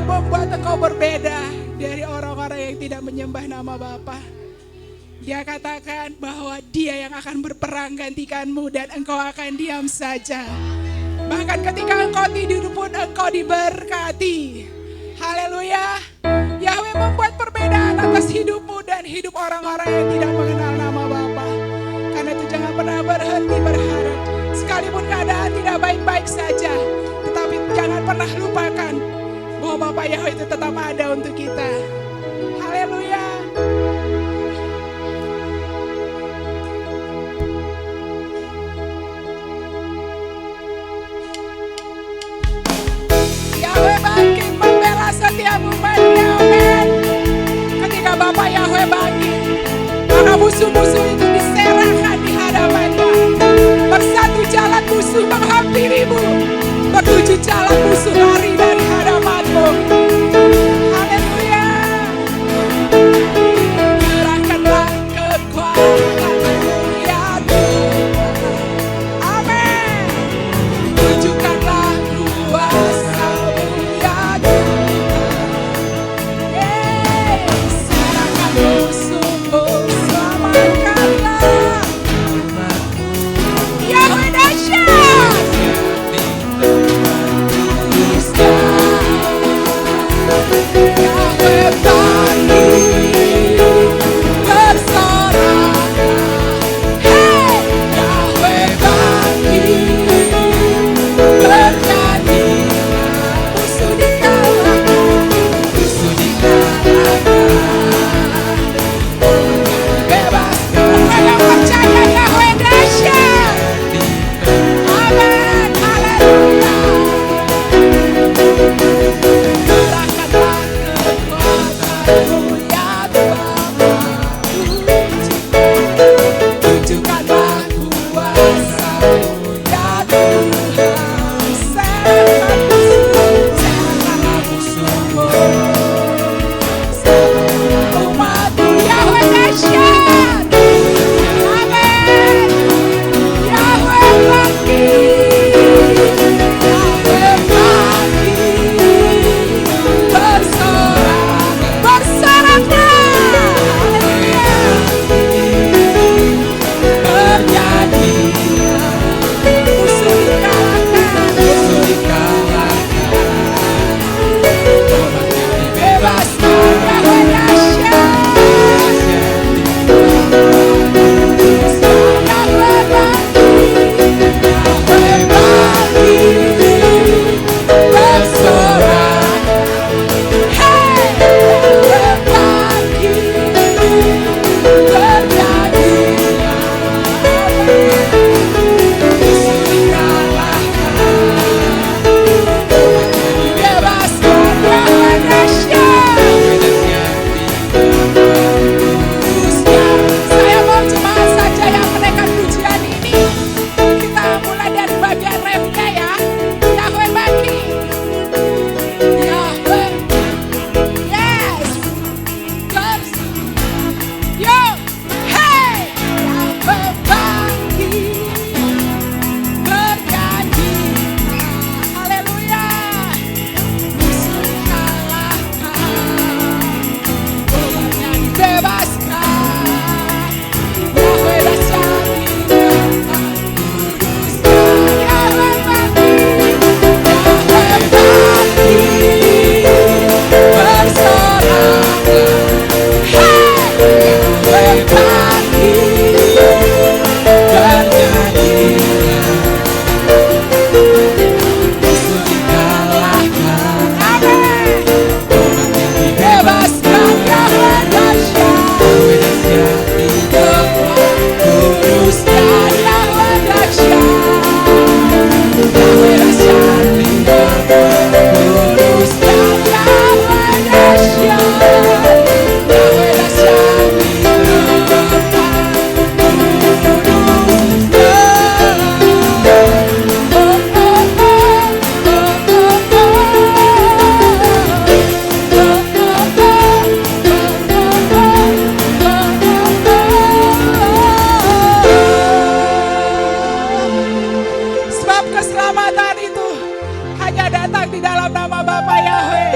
membuat engkau berbeda dari orang-orang yang tidak menyembah nama Bapa. Dia katakan bahwa dia yang akan berperang gantikanmu dan engkau akan diam saja. Bahkan ketika engkau tidur pun engkau diberkati. Haleluya. Yahweh membuat perbedaan atas hidupmu dan hidup orang-orang yang tidak mengenal nama Bapa. Karena itu jangan pernah berhenti berharap. Sekalipun keadaan tidak baik-baik saja, tetapi jangan pernah lupakan bahwa Bapa Yahweh itu tetap ada untuk kita. Haleluya. Yahweh bangkit membela setiap umatnya, amin. Ketika Bapa Yahweh bangkit, maka musuh-musuh itu diserahkan di hadapannya. Bersatu jalan musuh menghampirimu, bertujuh jalan musuh lari dari hadapanmu. Haleluya. Curahkanlah kekuatanmu ya Tuhan. Amin. Tunjukkanlah kuasa-Mu ya Tuhan. Serahkan musuhmu, selamatkanlah. Yahweh dahsyat. nama Bapa Yahweh.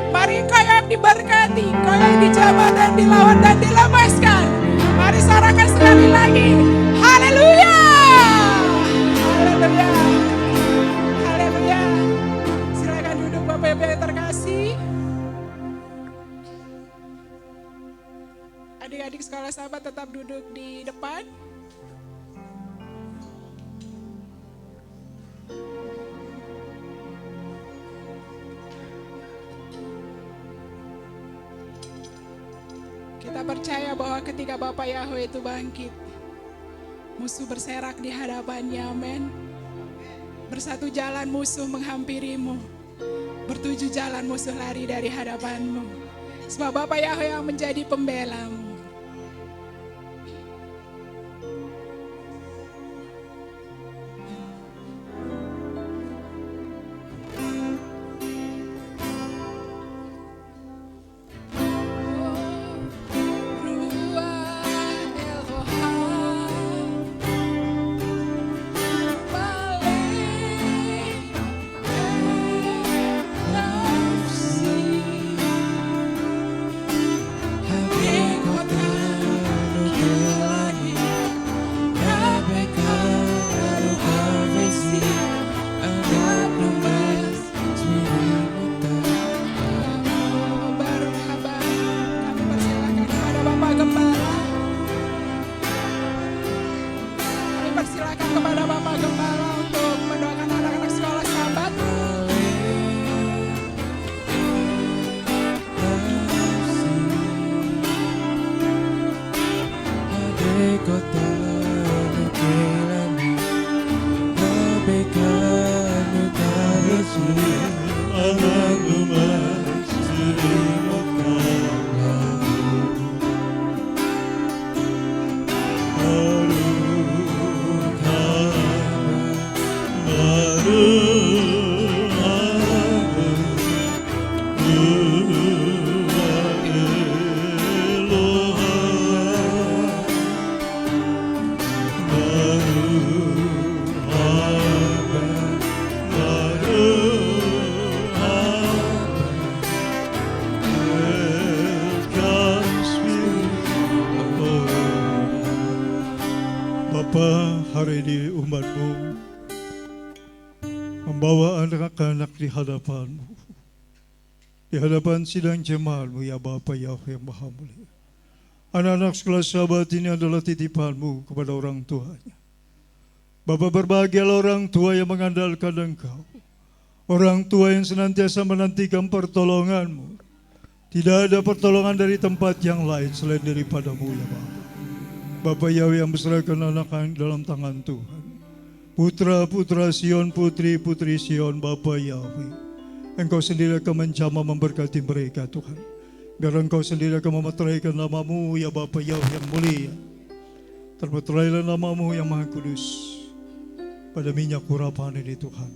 Mari engkau yang diberkati, engkau yang dijamah dan dilawan dan dilemaskan. Mari sorakan sekali lagi. Haleluya. Haleluya. Haleluya. Silakan duduk Bapak Ibu yang terkasih. Adik-adik sekolah sahabat tetap duduk di depan. Kita percaya bahwa ketika Bapa Yahweh itu bangkit, musuh berserak di hadapannya, amin. Bersatu jalan musuh menghampirimu, bertujuh jalan musuh lari dari hadapanmu. Sebab Bapa Yahweh yang menjadi pembelamu. Hari ini umat-Mu membawa anak-anak di hadapan-Mu, di hadapan sidang jemaat-Mu, ya Bapa Yahweh yang Maha Mulia. Anak-anak sekolah sahabat ini adalah titipan-Mu kepada orang tuanya. Bapa, berbahagialah orang tua yang mengandalkan Engkau, orang tua yang senantiasa menantikan pertolongan-Mu. Tidak ada pertolongan dari tempat yang lain selain daripada-Mu, ya Bapa. Bapa Yahweh yang berserahkan anak-anak dalam tangan Tuhan. Putra-putra Sion, putri-putri Sion, Bapa Yahweh, Engkau sendiri akan menjamah memberkati mereka, Tuhan. Biar Engkau sendiri akan memeteraikan nama-Mu, ya Bapa Yahweh yang mulia. Termeterailah nama-Mu yang Maha Kudus pada minyak urapan ini, Tuhan.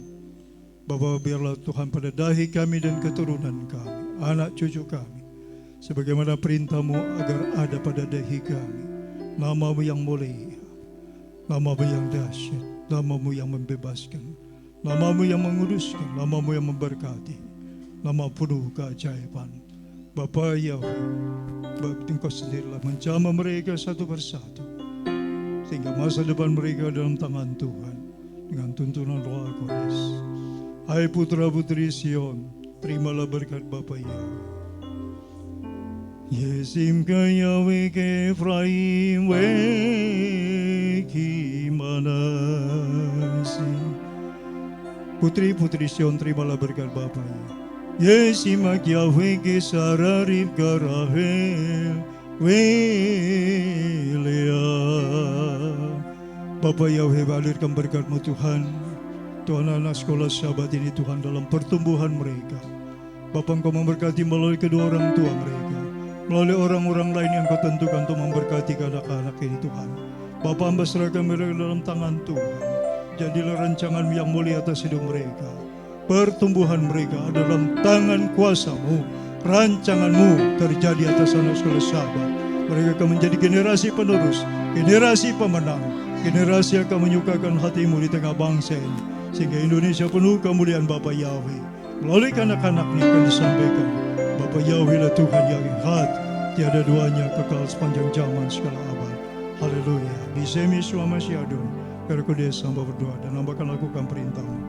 Bapa, biarlah Tuhan pada dahi kami dan keturunan kami, anak cucu kami, sebagaimana perintah-Mu agar ada pada dahi kami. Nama-Mu yang mulia, nama-Mu yang dahsyat, nama-Mu yang membebaskan, nama-Mu yang menguduskan, nama-Mu yang memberkati, nama penuh keajaiban. Bapa Yahweh, Engkau sendirilah menjamah mereka satu persatu, sehingga masa depan mereka dalam tangan Tuhan, dengan tuntunan Roh Kudus. Hai putra-putri Sion, terimalah berkat Bapa Yahweh. Yesim Yahweh ke Efraim weki manasi. Putri-putri Sion, terimalah berkat Bapa. Yesim Yahweh ke Sararib ke Rahel welea. Bapa Yahweh, alirkan berkat-Mu Tuhan. Tuhan, anak sekolah sahabat ini Tuhan dalam pertumbuhan mereka. Bapa, Engkau memberkati melalui kedua orang tua mereka, melalui orang-orang lain yang Kau tentukan untuk memberkati anak-anak ini Tuhan. Bapa, hamba serahkan mereka dalam tangan Tuhan. Jadilah rancangan yang mulia atas hidup mereka. Pertumbuhan mereka dalam tangan kuasa-Mu. Rancangan-Mu terjadi atas anak sekolah sahabat. Mereka akan menjadi generasi penerus, generasi pemenang, generasi yang akan menyukakan hati-Mu di tengah bangsa ini. Sehingga Indonesia penuh kemuliaan Bapa Yahweh. melalui anak-anaknya akan disampaikan. Bapa Yahweh lah Tuhan yang ehad, tiada duanya, kekal sepanjang zaman segala abad. Haleluya. Bisemi suama siadun, Karkodes hamba berdoa dan hamba akan lakukan perintahmu.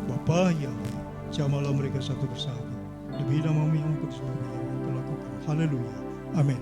Bapa Yahweh, jamalah mereka satu persatu. Demi namamu yang kudus Bapa Yahweh akan lakukan. Haleluya. Amin.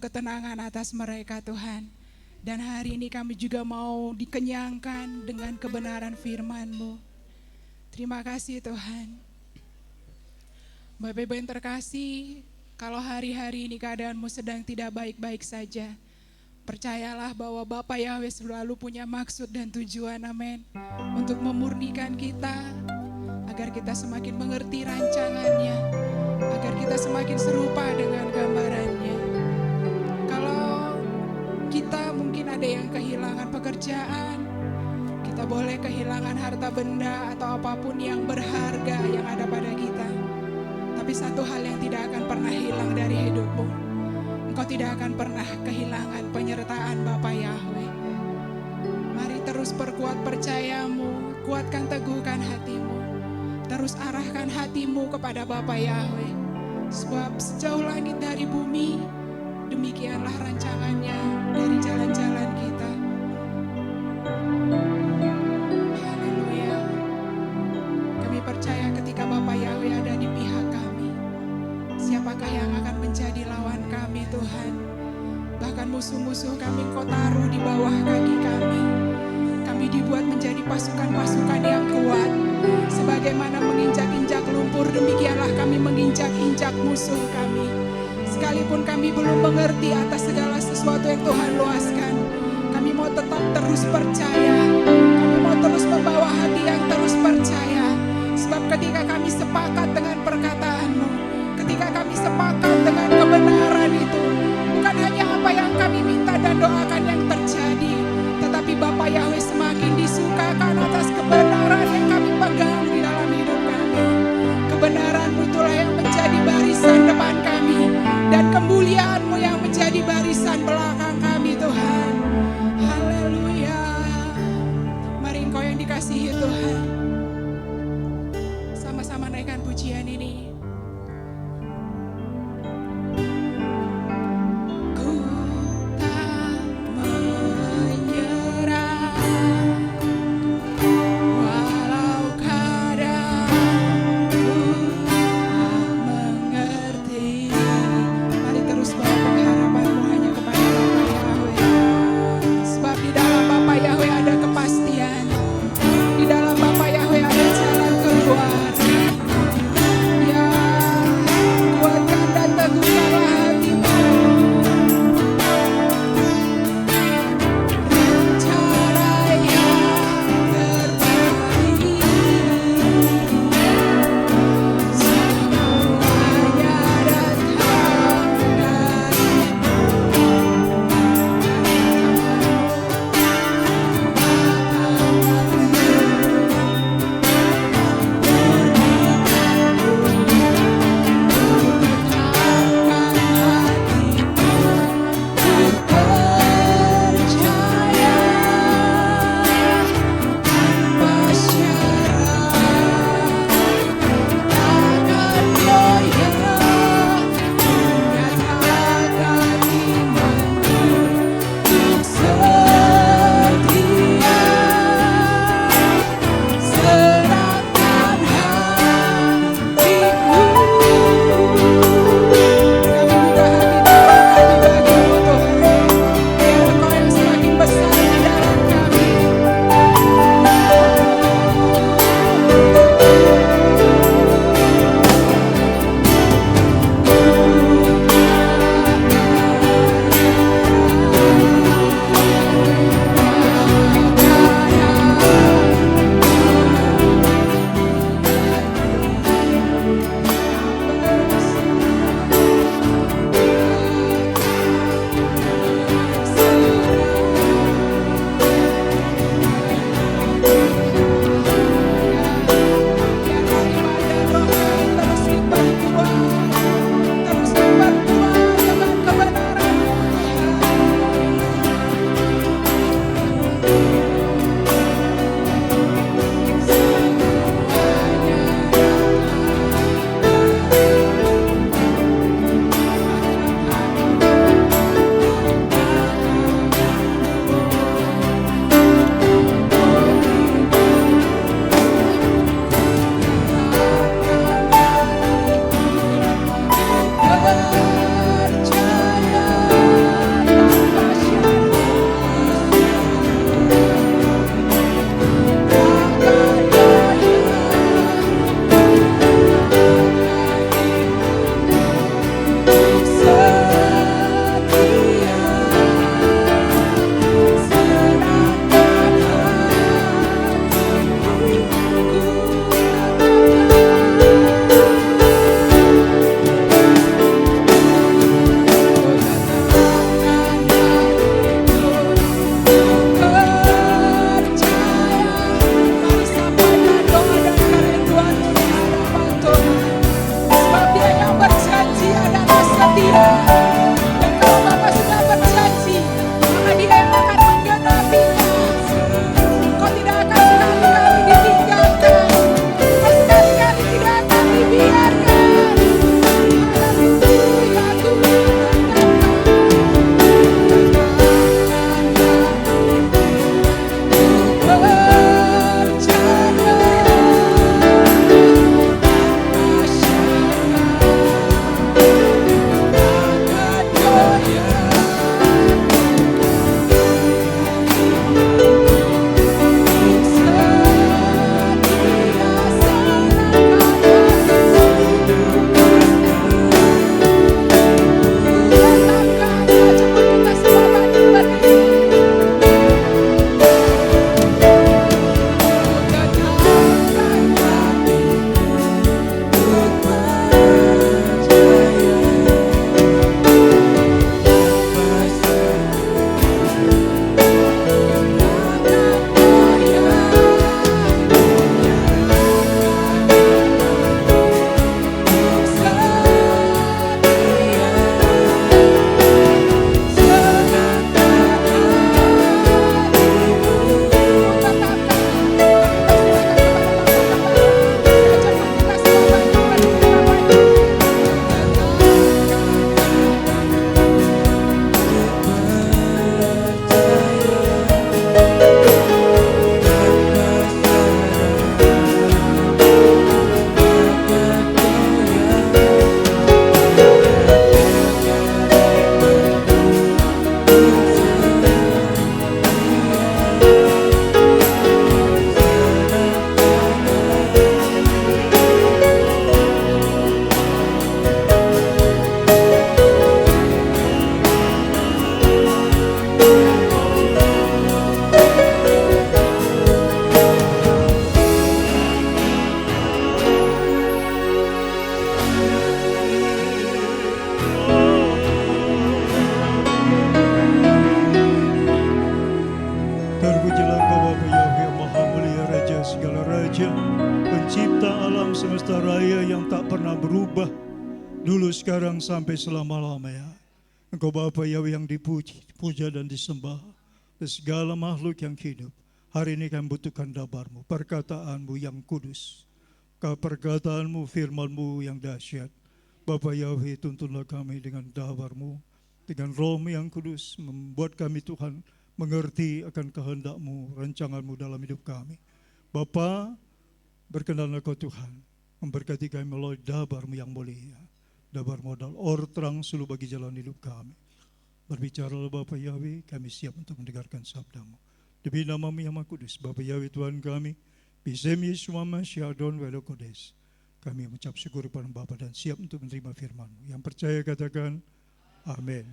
ketenangan atas mereka Tuhan. Dan hari ini kami juga mau dikenyangkan dengan kebenaran firman-Mu. Terima kasih Tuhan. Bapak Ibu yang terkasih, kalau hari-hari ini keadaanmu sedang tidak baik-baik saja, percayalah bahwa Bapa Yahweh selalu punya maksud dan tujuan, amin, untuk memurnikan kita, agar kita semakin mengerti rancangannya, agar kita semakin serupa dengan gambarannya. Kalau kita mungkin ada yang kehilangan pekerjaan, kita boleh kehilangan harta benda atau apapun yang berharga yang ada pada kita. Tapi satu hal yang tidak akan pernah hilang dari hidupmu, engkau tidak akan pernah kehilangan penyertaan Bapa Yahweh. Mari terus perkuat percayamu, kuatkan teguhkan hatimu, terus arahkan hatimu kepada Bapa Yahweh. Sebab sejauh langit dari bumi, demikianlah rancangannya dari jalan-jalan kita. Haleluya. Kami percaya ketika Bapa Yahweh ada di pihak kami, siapakah yang akan menjadi lawan kami Tuhan? Bahkan musuh-musuh kami Kau taruh di bawah kaki kami. Kami dibuat menjadi pasukan-pasukan yang kuat. Sebagaimana menginjak-injak lumpur, demikianlah kami menginjak-injak musuh kami. sekalipun kami belum mengerti atas segala sesuatu yang Tuhan luaskan, kami mau tetap terus percaya. Kami mau terus membawa hati yang terus percaya. Sebab ketika kami sepakat dengan perkataan-Mu, ketika kami sepakat dengan kebenaran itu, bukan hanya apa yang kami minta dan doakan yang terjadi, tetapi Bapa Yahweh semakin disukakan atas kebenaran yang kami pegang di dalam hidup kami. Kebenaran-Mu itulah yang menjadi barisan depan kami, dan kemuliaan-Mu yang menjadi barisan belakang kami, Tuhan. Haleluya. Mari Engkau yang dikasihi Tuhan, sama-sama naikkan pujian ini. Ku tak menyerah, walau keadaanku tak mengerti. Mari terus bawa pengharapanmu hanya kepada Allah. dulu, sekarang, sampai selama-lamanya. Engkau Bapa Yahweh yang dipuji, puja dan disembah. Dan segala makhluk yang hidup, hari ini kami butuhkan dabar-Mu, perkataan-Mu yang kudus, perkataan-Mu, firman-Mu yang dahsyat. Bapa Yahweh, tuntunlah kami dengan dabar-Mu, dengan Roh-Mu yang kudus, membuat kami Tuhan mengerti akan kehendak-Mu, rancangan-Mu dalam hidup kami. Bapa, berkenanlah Kau Tuhan, memberkati kami melalui dabar-Mu yang mulia. Dabar modal or terang sulu bagi jalan hidup kami. Berbicaralah Bapa Yahweh, kami siap untuk mendengarkan sabda-Mu. Demi nama-Mu yang Maha Kudus, Bapa Yahweh Tuhan kami, Bisem Yesus Masih Adon Welo Kodes. Kami mengucap syukur kepada Bapa dan siap untuk menerima firman-Mu. Yang percaya katakan, Amin.